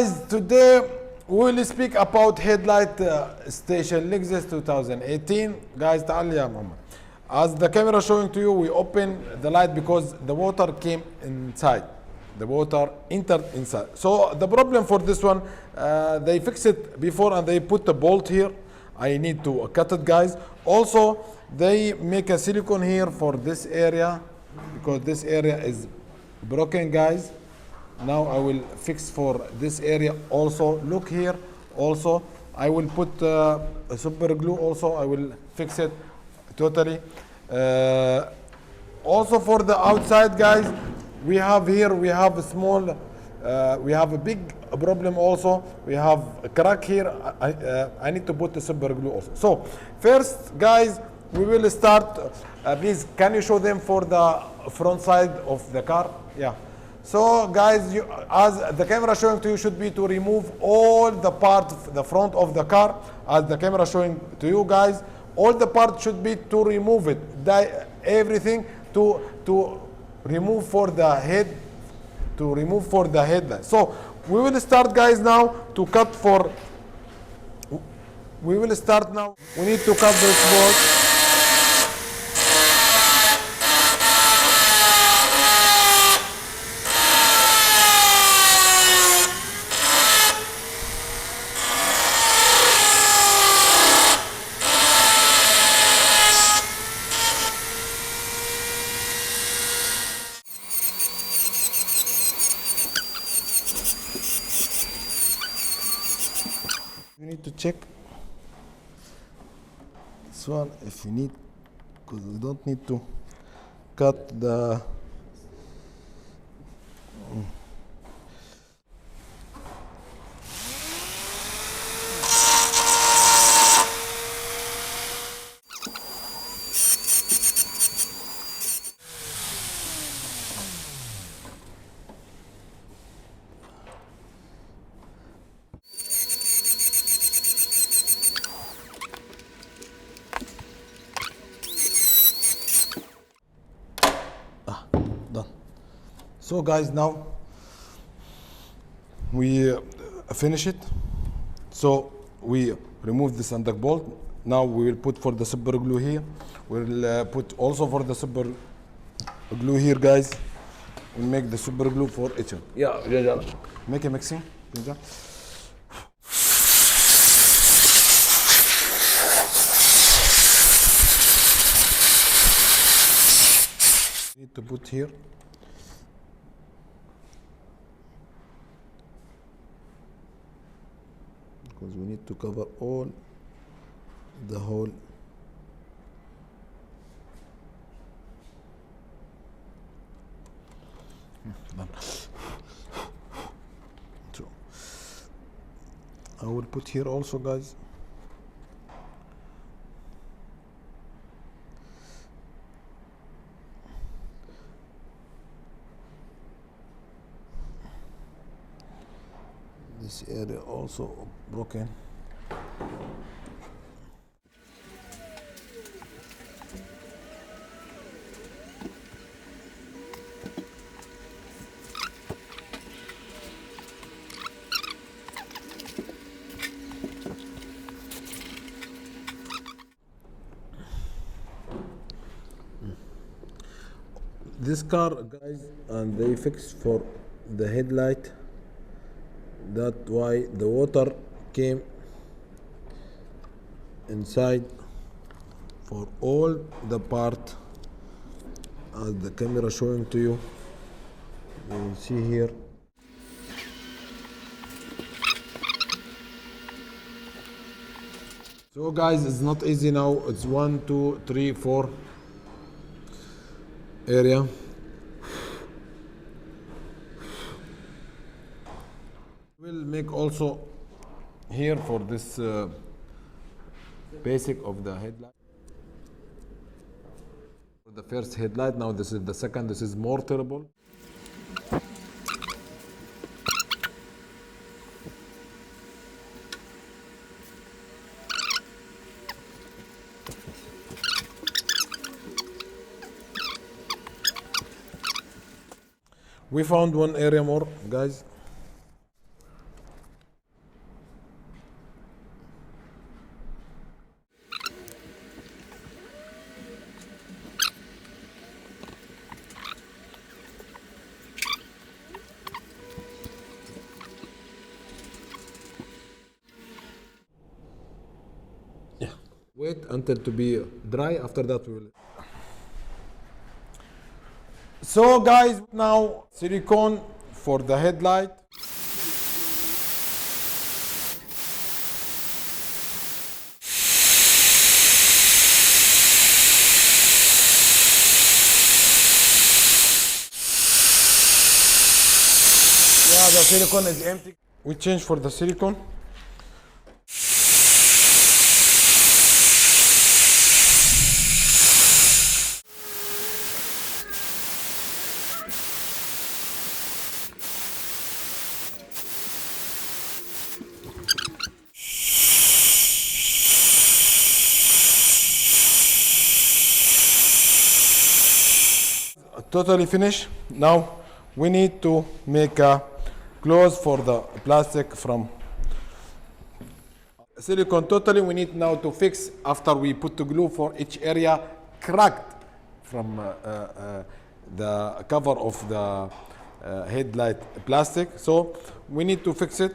Today we will speak about headlight station Lexus 2018. Guys, تعال يا ماما. As the camera showing to you, we open the light because the water came inside. The water entered inside. So the problem for this one, they fixed it before and they put the bolt here. I need to cut it, guys. Also, they make a silicone here for this area because this area is broken, guys. Now I will fix for this area also. Look here also. I will put a super glue also. I will fix it totally. Also for the outside, guys, we have here, we have a small, we have a big problem also. We have a crack here. I need to put the super glue also. So first, guys, we will start. Please, can you show them for the front side of the car? Yeah. So guys, as the camera showing to you should be to remove all the part, the front of the car, as the camera showing to you guys, all the part should be to remove it, everything to remove for the head, to remove for the headlight. So we will start, guys, now to cut for, we will start now. We need to cut this board. You need to check this one if you need, because we don't need to cut the done. So guys, now we finish it. So we remove this under bolt. Now we will put for the super glue here. We'll put also for the super glue here, guys. We make the super glue for each one. Yeah. Make a mixing. Need to put here. Because we need to cover all the whole. Done. So I will put here also, guys. This area also broken. This car, guys, and they fixed for the headlight. That's why the water came inside for all the part, as the camera showing to you. You will see here. So guys, it's not easy now. It's 1, 2, 3, 4 area. We'll make also here for this basic of the headlight. For the first headlight, now this is the second. This is more terrible. We found one area more, guys. Wait until to be dry. After that we will. So guys, now silicone for the headlight. Yeah, the silicone is empty. We change for the silicone. Totally finished. Now we need to make a close for the plastic from silicone. Totally we need now to fix after we put the glue for each area cracked from the cover of the headlight plastic. So we need to fix it.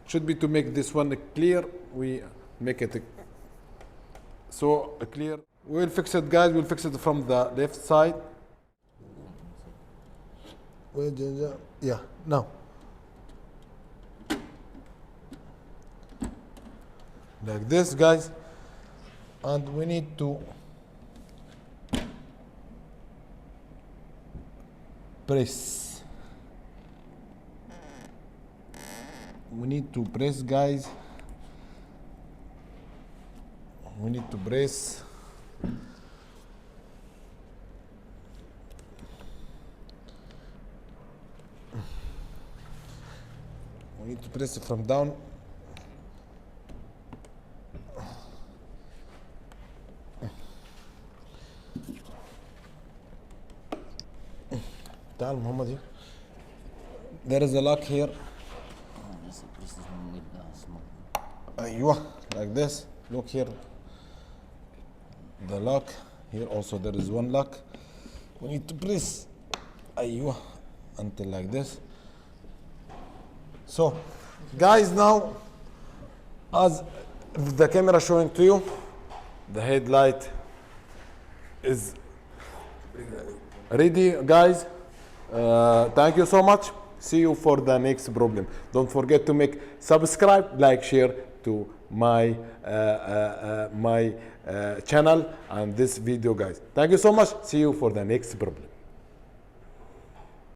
Should be to make this one clear. We make it so clear. We'll fix it, guys. We'll fix it from the left side. Yeah, now. Like this, guys. And we need to press. We need to press, guys. We need to press. We need to press it from down. تعال محمد here. There is a lock here. أيوة, like this. Look here. The lock. Here also there is one lock. We need to press. أيوة, until like this. So, guys, now, as the camera showing to you, the headlight is ready, guys. Thank you so much. See you for the next problem. Don't forget to make subscribe, like, share to my channel and this video, guys. Thank you so much. See you for the next problem.